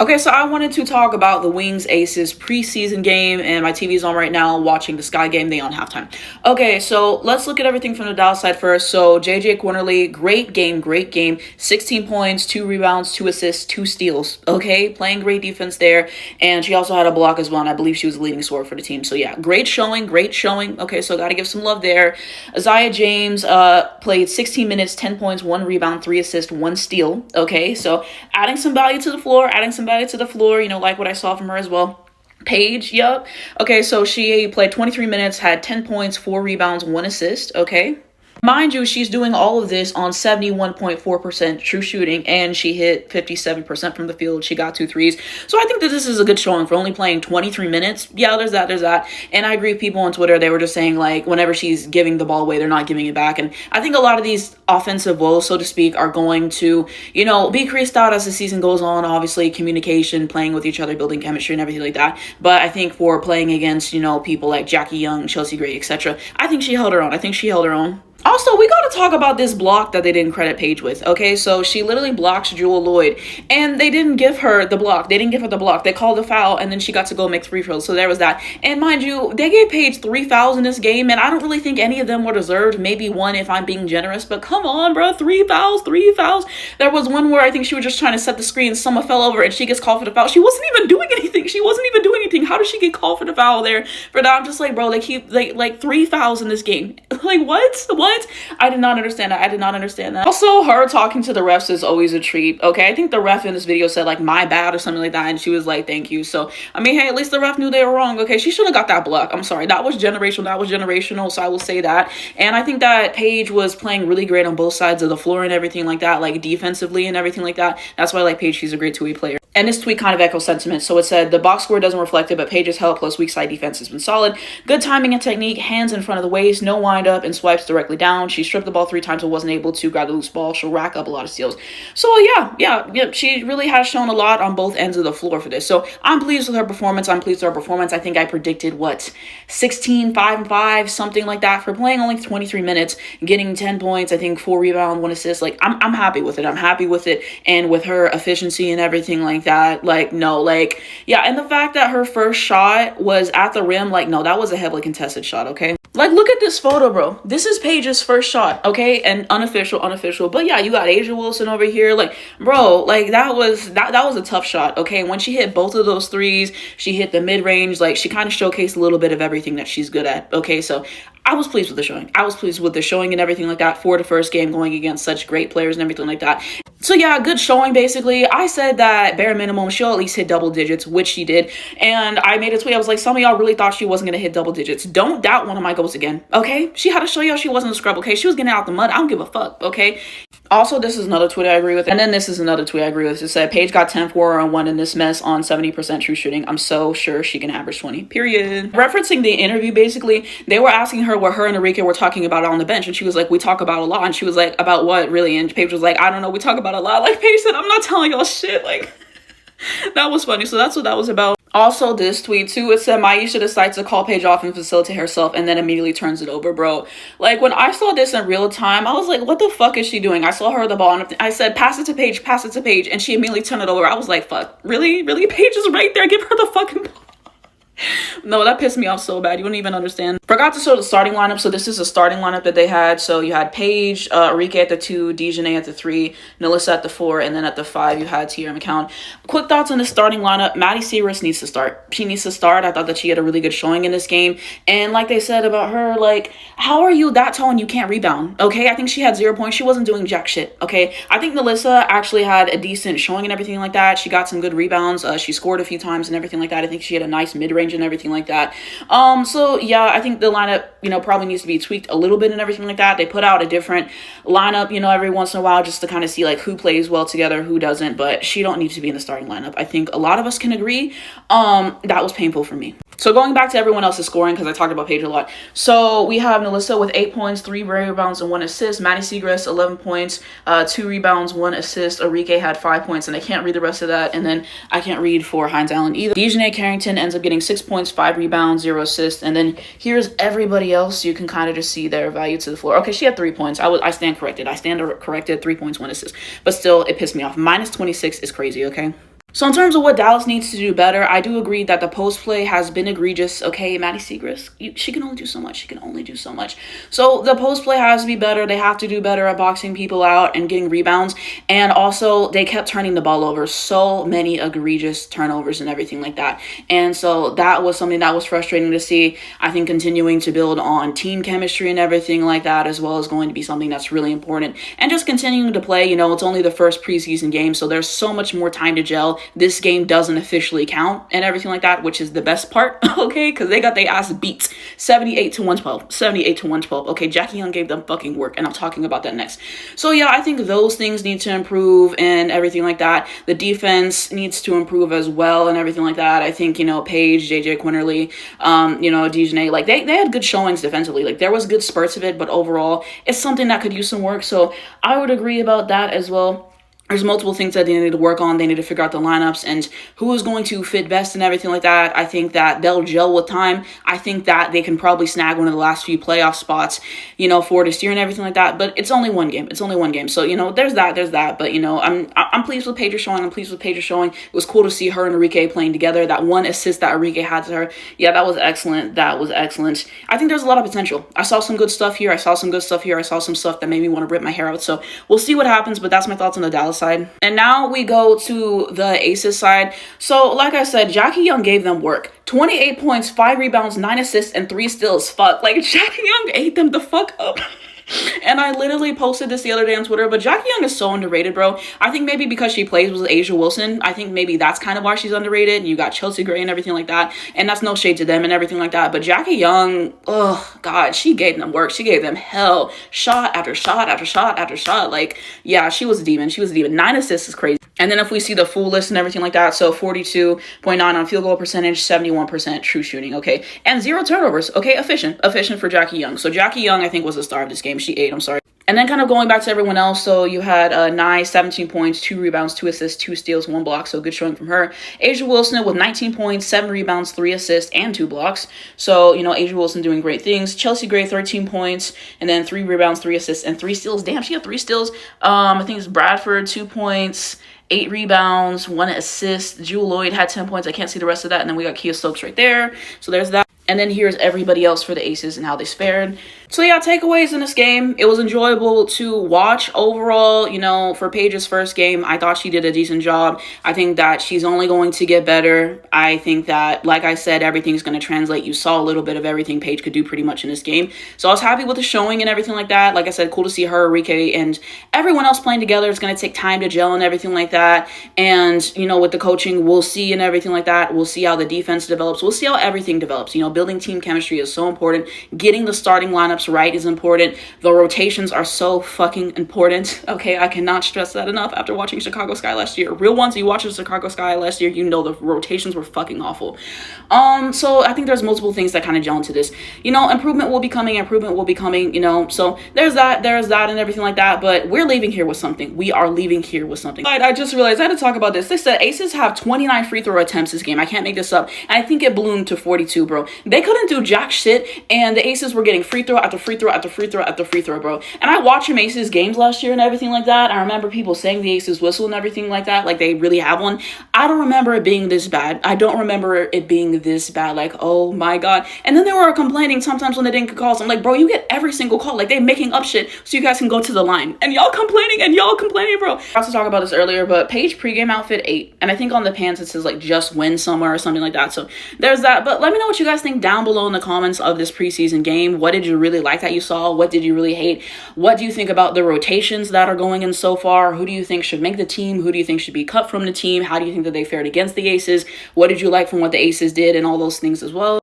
Okay, so I wanted to talk about the Wings Aces preseason game, and my TV's on right now watching the Sky game. They on halftime. Okay, so let's look at everything from the Dallas side first. So JJ Quinterly, great game, 16 points, 2 rebounds, 2 assists, 2 steals. Okay, playing great defense there, and she also had a block as well, and I believe she was the leading scorer for the team. So yeah, great showing. Okay, so gotta give some love there. Isaiah James played 16 minutes, 10 points, 1 rebound, 3 assists, 1 steal. Okay, so adding some value to the floor, like what I saw from her as well. Paige, yup. Okay, so she played 23 minutes, had 10 points, 4 rebounds, 1 assist. Okay. Mind you, she's doing all of this on 71.4% true shooting, and she hit 57% from the field. She got 2 threes. So I think that this is a good showing for only playing 23 minutes. Yeah, there's that. And I agree with people on Twitter. They were just saying, like, whenever she's giving the ball away, they're not giving it back. And I think a lot of these offensive woes, so to speak, are going to, be creased out as the season goes on. Obviously, communication, playing with each other, building chemistry, and everything like that. But I think for playing against, people like Jackieyoung, chelseagray, etc., I think she held her own. Also, we got to talk about this block that they didn't credit Paige with, okay? So she literally blocks Jewel Lloyd, and they didn't give her the block. They called a foul, and then she got to go make free throws. So there was that. And mind you, they gave Paige 3 fouls in this game, and I don't really think any of them were deserved. Maybe 1 if I'm being generous, but come on, bro. 3 fouls. There was one where I think she was just trying to set the screen, someone fell over, and she gets called for the foul. She wasn't even doing anything. How did she get called for the foul there? For that, I'm just like, bro, they keep, like 3 fouls in this game. Like, what? I did not understand that. Also, her talking to the refs is always a treat. Okay, I think the ref in this video said like my bad or something like that, and she was like thank you. So I mean, hey, at least the ref knew they were wrong. Okay, she should have got that block. I'm sorry, that was generational. So I will say that. And I think that Paige was playing really great on both sides of the floor and everything like that, like defensively and everything like that. That's why I like Paige. She's a great two-way player. And this tweet kind of echoes sentiment. So it said, the box score doesn't reflect it, but Paige's help plus weak side defense has been solid. Good timing and technique, hands in front of the waist, no wind up and swipes directly down. She stripped the ball 3 times but wasn't able to grab the loose ball. She'll rack up a lot of steals. So yeah, she really has shown a lot on both ends of the floor for this. So I'm pleased with her performance. I think I predicted 16, 5 and 5, something like that for playing only 23 minutes, getting 10 points, I think 4 rebounds, 1 assist. Like I'm happy with it. And with her efficiency and everything like that, and the fact that her first shot was at the rim, that was a heavily contested shot. Okay, look at this photo, bro. This is Paige's first shot, okay, and unofficial, but yeah, you got Ajawilson over here, that was a tough shot. Okay, when she hit both of those threes, she hit the mid-range, she kind of showcased a little bit of everything that she's good at. Okay, so I was pleased with the showing and everything like that for the first game going against such great players and everything like that. So yeah, good showing basically. I said that bare minimum she'll at least hit double digits, which she did. And I made a tweet. I was like, some of y'all really thought she wasn't going to hit double digits. Don't doubt one of my goals again, okay? She had to show y'all she wasn't a scrub, okay? She was getting out the mud. I don't give a fuck, okay? Also, this is another tweet I agree with. And then this is another tweet I agree with. It said, Paige got 10, 4, and 1 in this mess on 70% true shooting. I'm so sure she can average 20, period. Referencing the interview, basically, they were asking her what her and Arike were talking about on the bench. And she was like, we talk about a lot. And she was like, about what, really? And Paige was like, I don't know. We talk about a lot. Like Paige said, I'm not telling y'all shit. That was funny. So that's what that was about. Also, this tweet too, it said Maisha decides to call Paige off and facilitate herself and then immediately turns it over, bro. When I saw this in real time, I was like, what the fuck is she doing? I saw her the ball and I said, pass it to Paige, and she immediately turned it over. I was like, fuck, really? Paige is right there. Give her the fucking ball. No, that pissed me off so bad. You wouldn't even understand. Forgot to show the starting lineup. So this is a starting lineup that they had. So you had Paige, Arike at the 2, Dejanay at the 3, Nalissa at the 4, and then at the 5 you had Tierra McCown. Quick thoughts on the starting lineup. Maddie Searis needs to start. She needs to start. I thought that she had a really good showing in this game. And like they said about her, how are you that tall and you can't rebound? Okay, I think she had 0 points. She wasn't doing jack shit. Okay, I think Nalissa actually had a decent showing and everything like that. She got some good rebounds. She scored a few times and everything like that. I think she had a nice mid-range and everything like that. So yeah, I think the lineup, probably needs to be tweaked a little bit and everything like that. They put out a different lineup, every once in a while just to kind of see who plays well together, who doesn't, but she don't need to be in the starting lineup. I think a lot of us can agree. That was painful for me. So going back to everyone else's scoring, because I talked about Paige a lot. So we have Nalissa with 8 points, 3 rebounds, and 1 assist. Maddie Seagrass, 11 points, 2 rebounds, 1 assist. Arike had 5 points, and I can't read the rest of that. And then I can't read for Hines Allen either. Dejanay Carrington ends up getting 6 points, 5 rebounds, 0 assists. And then here's everybody else. You can kind of just see their value to the floor. Okay, she had 3 points. I stand corrected. 3 points, 1 assist. But still, it pissed me off. Minus 26 is crazy, okay? So in terms of what Dallas needs to do better, I do agree that the post play has been egregious. Okay, Maddie Segrist, she can only do so much. She can only do so much. So the post play has to be better. They have to do better at boxing people out and getting rebounds. And also, they kept turning the ball over. So many egregious turnovers and everything like that. And so that was something that was frustrating to see. I think continuing to build on team chemistry and everything like that as well is going to be something that's really important. And just continuing to play, you know, it's only the first preseason game, so there's so much more time to gel. This game doesn't officially count and everything like that, which is the best part, okay? Because they got their ass beat 78 to 112. 78 to 112. Okay, Jackie Young gave them fucking work, and I'm talking about that next. So yeah, I think those things need to improve and everything like that. The defense needs to improve as well and everything like that. I think, you know, Paige, JJ Quinterly, you know, Dejanay, like they had good showings defensively. Like there was good spurts of it, but overall, it's something that could use some work. So I would agree about that as well. There's multiple things that they need to work on. They need to figure out the lineups and who is going to fit best and everything like that. I think that they'll gel with time. I think that they can probably snag one of the last few playoff spots, you know, for this year and everything like that. But it's only one game. It's only one game. So, you know, there's that. But, you know, I'm pleased with Paige's showing. I'm pleased with Paige's showing. It was cool to see her and Arike playing together. That one assist that Arike had to her. Yeah, that was excellent. That was excellent. I think there's a lot of potential. I saw some good stuff here. I saw some good stuff here. I saw some stuff that made me want to rip my hair out. So we'll see what happens. But that's my thoughts on the Dallas side. And now we go to the Aces side. So, like I said, Jackie Young gave them work. 28 points, 5 rebounds, 9 assists, and 3 steals. Fuck. Like, Jackie Young ate them the fuck up. And I literally posted this the other day on Twitter, but Jackie Young is so underrated, bro. I think maybe because she plays with Ajawilson, I think maybe that's kind of why she's underrated. You got chelseagray and everything like that, and that's no shade to them and everything like that. But Jackie Young, oh God, she gave them work. She gave them hell, shot after shot after shot after shot. Like, yeah, she was a demon. She was a demon. 9 assists is crazy. And then if we see the full list and everything like that, so 42.9 on field goal percentage, 71% true shooting, okay? And 0 turnovers, okay? Efficient for Jackie Young. So Jackie Young, I think, was the star of this game. She ate, I'm sorry. And then kind of going back to everyone else, so you had Nye, 17 points, 2 rebounds, 2 assists, 2 steals, 1 block, so good showing from her. Ajawilson with 19 points, 7 rebounds, 3 assists, and 2 blocks. So, you know, Ajawilson doing great things. chelseagray, 13 points, and then 3 rebounds, 3 assists, and 3 steals. Damn, she had 3 steals. I think it's Bradford, 2 points, 8 rebounds, 1 assist. Jewel Lloyd had 10 points. I can't see the rest of that. And then we got Kia Stokes right there. So there's that. And then here's everybody else for the Aces and how they fared. So yeah, takeaways in this game. It was enjoyable to watch overall. You know, for Paige's first game, I thought she did a decent job. I think that she's only going to get better. I think that, like I said, everything's going to translate. You saw a little bit of everything Paige could do pretty much in this game. So I was happy with the showing and everything like that. Like I said, cool to see her, Arike, and everyone else playing together. It's going to take time to gel and everything like that. And, you know, with the coaching, we'll see and everything like that. We'll see how the defense develops. We'll see how everything develops. You know, building team chemistry is so important. Getting the starting lineups right is important. The rotations are so fucking important. Okay, I cannot stress that enough after watching Chicago Sky last year. Real ones, you watched Chicago Sky last year, you know the rotations were fucking awful. So I think there's multiple things that kind of gel into this. You know, improvement will be coming, you know. So there's that and everything like that. But we're leaving here with something. We are leaving here with something. But I just realized I had to talk about this. They said Aces have 29 free throw attempts this game. I can't make this up. And I think it ballooned to 42, bro. They couldn't do jack shit, and the Aces were getting free throw after free throw after free throw after free throw, bro. And I watched them Aces games last year and everything like that. I remember people saying the Aces whistle and everything like that, like they really have one. I don't remember it being this bad. I don't remember it being this bad. Like, oh my God. And then they were complaining sometimes when they didn't get calls. I'm like, bro, you get every single call. Like, they're making up shit so you guys can go to the line. And y'all complaining, bro. I was to talk about this earlier, but Paige pregame outfit 8. And I think on the pants it says like just win somewhere or something like that. So there's that. But let me know what you guys think down below in the comments of this preseason game. What did you really like that you saw? What did you really hate? What do you think about the rotations that are going in so far? Who do you think should make the team? Who do you think should be cut from the team? How do you think that they fared against the Aces? What did you like from what the Aces did and all those things as well?